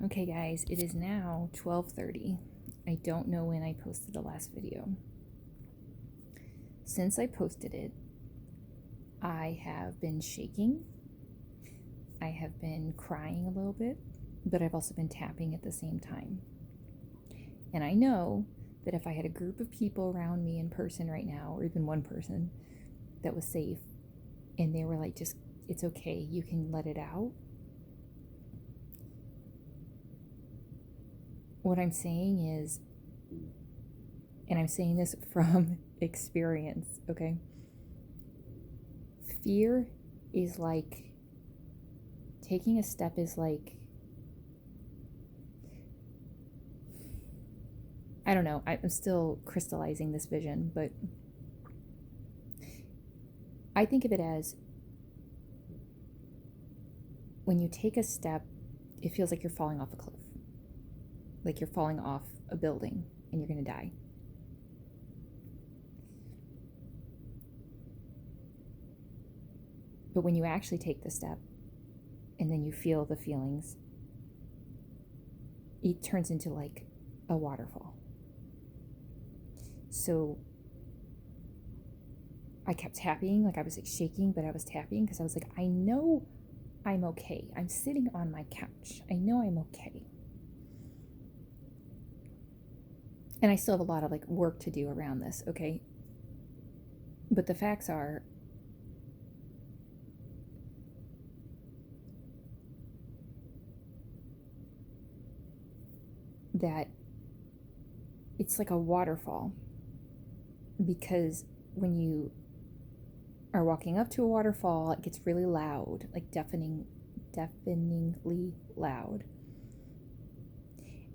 Okay guys, it is now 12:30. I don't know when I posted the last video. Since I posted it, I have been shaking. I have been crying a little bit, but I've also been tapping at the same time. And I know that if I had a group of people around me in person right now, or even one person that was safe, and they were like, just, it's okay, you can let it out. What I'm saying is, and I'm saying this from experience, okay? Fear is like, taking a step is like, I don't know, I'm still crystallizing this vision, but I think of it as when you take a step, it feels like you're falling off a cliff, like you're falling off a building and you're going to die. But when you actually take the step and then you feel the feelings, it turns into like a waterfall. So I kept tapping, like I was like shaking, but I was tapping because I was like, I know I'm okay. I'm sitting on my couch. I know I'm okay. And I still have a lot of like work to do around this, okay? But the facts are, that it's like a waterfall, because when you are walking up to a waterfall, it gets really loud, like deafeningly loud.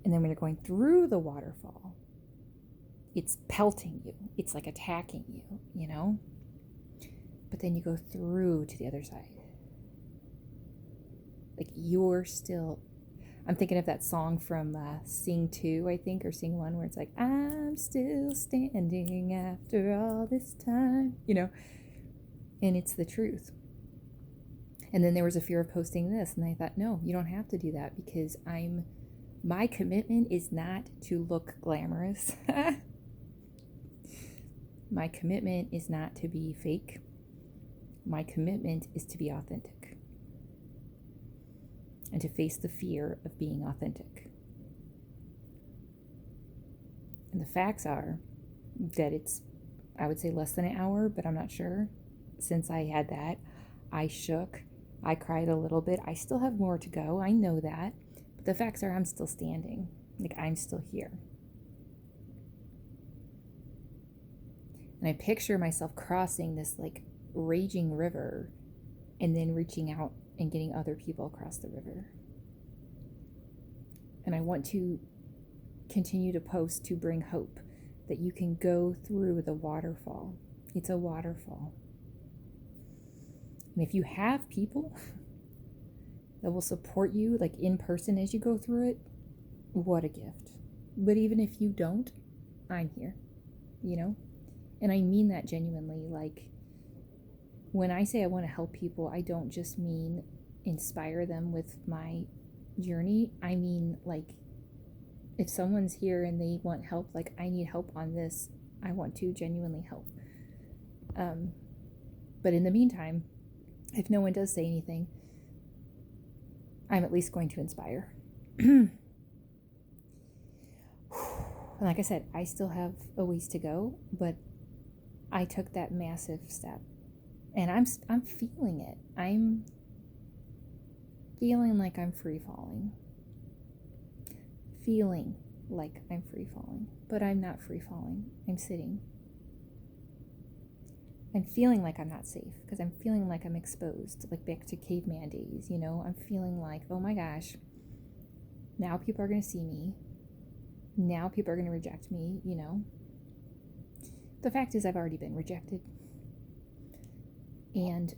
And then when you're going through the waterfall, it's pelting you. It's like attacking you, you know? But then you go through to the other side. Like you're still, I'm thinking of that song from Sing 2, I think, or Sing 1, where it's like, I'm still standing after all this time, you know? And it's the truth. And then there was a fear of posting this, and I thought, no, you don't have to do that, because my commitment is not to look glamorous. My commitment is not to be fake. My commitment is to be authentic and to face the fear of being authentic. And the facts are that it's, I would say, less than an hour, but I'm not sure. Since I had that, I shook, I cried a little bit. I still have more to go. I know that. But the facts are I'm still standing. Like I'm still here. And I picture myself crossing this like raging river and then reaching out and getting other people across the river. And I want to continue to post to bring hope that you can go through the waterfall. It's a waterfall. And if you have people that will support you like in person as you go through it, what a gift. But even if you don't, I'm here, you know? And I mean that genuinely. Like, when I say I want to help people, I don't just mean inspire them with my journey. I mean, like, if someone's here and they want help, like, I need help on this, I want to genuinely help. But in the meantime, if no one does say anything, I'm at least going to inspire. And like I said, I still have a ways to go, but I took that massive step, and I'm feeling it. I'm feeling like I'm free falling. Feeling like I'm free falling, but I'm not free falling. I'm sitting. I'm feeling like I'm not safe because I'm feeling like I'm exposed, like back to caveman days, you know? I'm feeling like, oh my gosh, now people are going to see me. Now people are going to reject me, you know? The fact is, I've already been rejected. And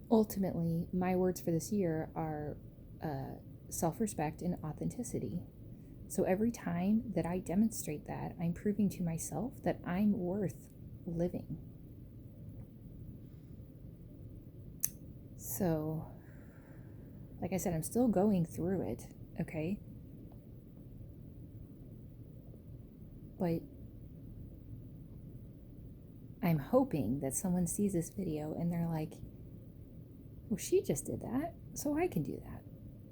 ultimately, my words for this year are self-respect and authenticity. So every time that I demonstrate that, I'm proving to myself that I'm worth living. So Like I said, I'm still going through it, okay? But I'm hoping that someone sees this video and they're like, well, she just did that, so I can do that.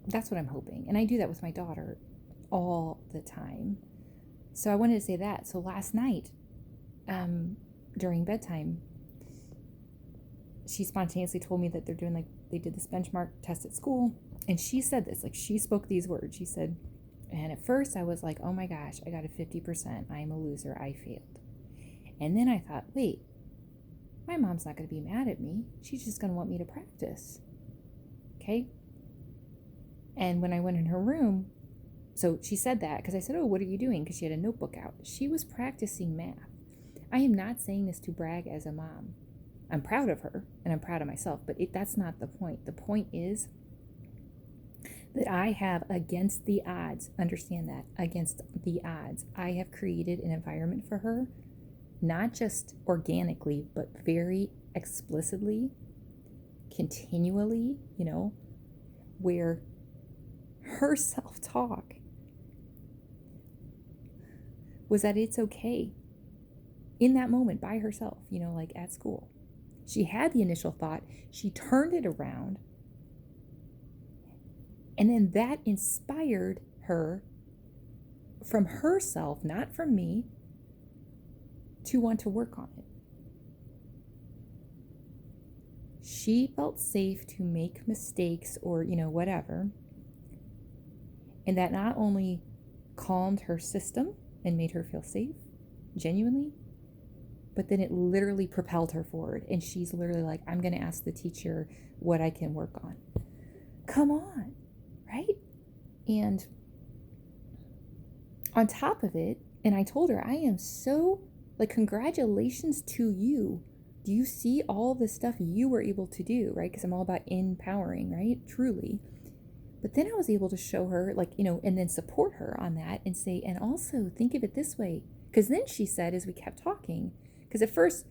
That's what I'm hoping. And I do that with my daughter all the time. So I wanted to say that. So last night, during bedtime, she spontaneously told me that they're doing, like, they did this benchmark test at school. And she said this, like, she spoke these words. She said, and at first I was like, oh my gosh, I got a 50%. I'm a loser. I failed. And then I thought, wait, my mom's not going to be mad at me. She's just going to want me to practice. Okay? And when I went in her room, so she said that because I said, oh, what are you doing? Because she had a notebook out. She was practicing math. I am not saying this to brag as a mom. I'm proud of her and I'm proud of myself, but that's not the point. The point is that I have, against the odds, understand that, against the odds, I have created an environment for her, not just organically, but very explicitly, continually, where her self-talk was that it's okay in that moment by herself, like at school. She had the initial thought, she turned it around, and then that inspired her from herself, not from me, to want to work on it. She felt safe to make mistakes or, whatever. And that not only calmed her system and made her feel safe, genuinely, but then it literally propelled her forward. And she's literally like, I'm going to ask the teacher what I can work on. Come on, right? And on top of it, and I told her, I am so, like, congratulations to you. Do you see all the stuff you were able to do, right? Because I'm all about empowering, right? Truly. But then I was able to show her, like, and then support her on that and say, and also think of it this way. Because then she said, as we kept talking, because at first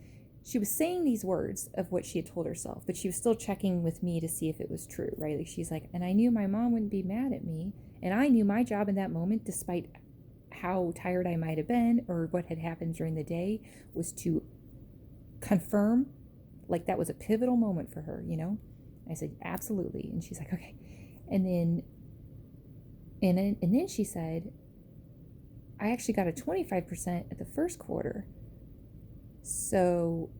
she was saying these words of what she had told herself, but she was still checking with me to see if it was true, right? Like, she's like, and I knew my mom wouldn't be mad at me. And I knew my job in that moment, despite how tired I might have been or what had happened during the day, was to confirm, like, that was a pivotal moment for her, I said, absolutely. And she's like, okay. And then she said, I actually got a 25% at the first quarter. So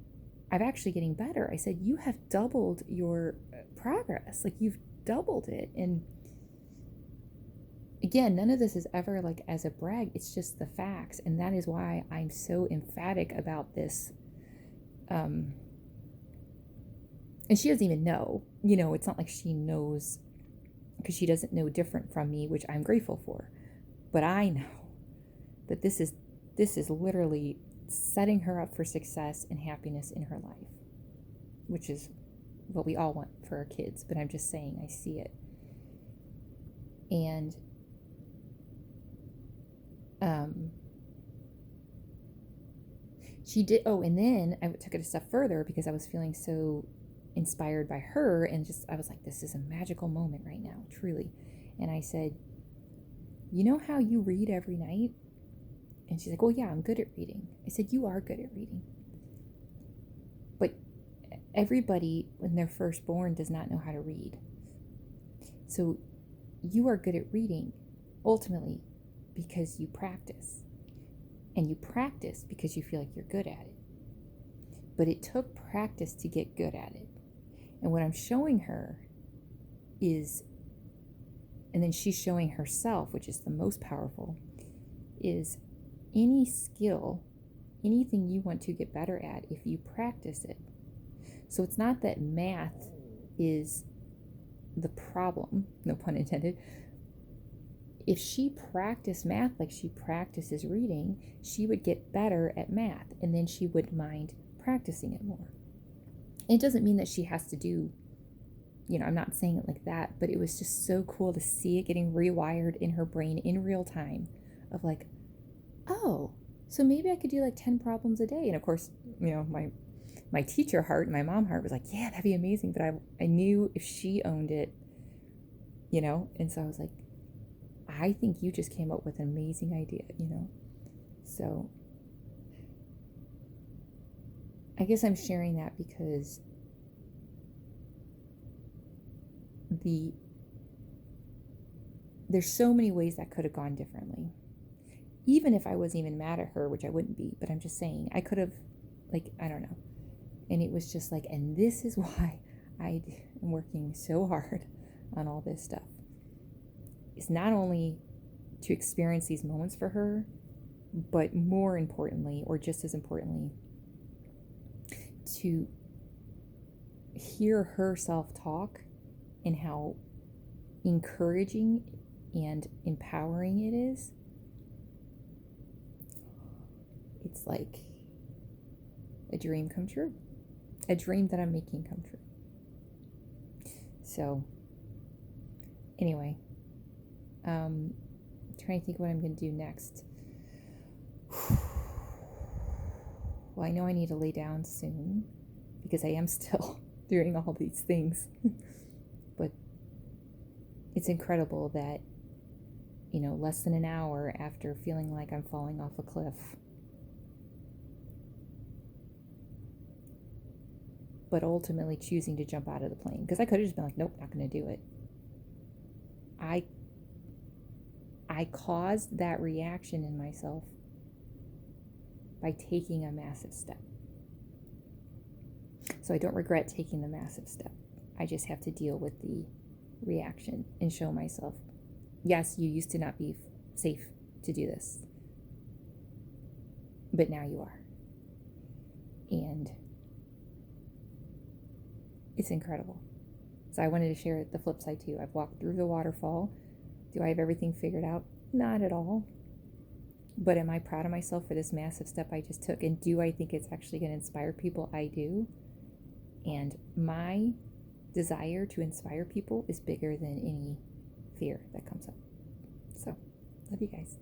I'm actually getting better. I said, you have doubled your progress. Like, you've doubled it. And again, none of this is ever like as a brag. It's just the facts. And that is why I'm so emphatic about this. And she doesn't even know, it's not like she knows, because she doesn't know different from me, which I'm grateful for. But I know that this is literally setting her up for success and happiness in her life, which is what we all want for our kids. But I'm just saying, I see it. And she did. Oh, and then I took it a step further because I was feeling so inspired by her, and I was like, this is a magical moment right now, truly. And I said, you know how you read every night? And she's like, oh yeah, I'm good at reading. I said, you are good at reading. But everybody, when they're first born, does not know how to read. So you are good at reading, ultimately, because you practice. And you practice because you feel like you're good at it. But it took practice to get good at it. And what I'm showing her is, and then she's showing herself, which is the most powerful, is any skill, anything you want to get better at, if you practice it. So it's not that math is the problem, no pun intended. If she practiced math like she practices reading, she would get better at math, and then she wouldn't mind practicing it more. It doesn't mean that she has to do, I'm not saying it like that, but it was just so cool to see it getting rewired in her brain in real time of like, oh, so maybe I could do like 10 problems a day. And of course, my teacher heart, my mom heart was like, yeah, that'd be amazing. But I knew if she owned it, you know? And so I was like, I think you just came up with an amazing idea, you know? So I guess I'm sharing that because there's so many ways that could have gone differently. Even if I wasn't even mad at her, which I wouldn't be, but I'm just saying, I could have, like, I don't know. And it was just like, and this is why I am working so hard on all this stuff. It's not only to experience these moments for her, but more importantly, or just as importantly, to hear her self-talk and how encouraging and empowering it is. It's like a dream come true. A dream that I'm making come true. So, anyway, trying to think what I'm going to do next. Well, I know I need to lay down soon because I am still doing all these things. But it's incredible that, you know, less than an hour after feeling like I'm falling off a cliff, but ultimately choosing to jump out of the plane, because I could have just been like, nope, not going to do it. I caused that reaction in myself by taking a massive step. So I don't regret taking the massive step. I just have to deal with the reaction and show myself, yes, you used to not be safe to do this, but now you are. And it's incredible. So I wanted to share the flip side too. I've walked through the waterfall. Do I have everything figured out? Not at all. But am I proud of myself for this massive step I just took? And do I think it's actually going to inspire people? I do. And my desire to inspire people is bigger than any fear that comes up. So, love you guys.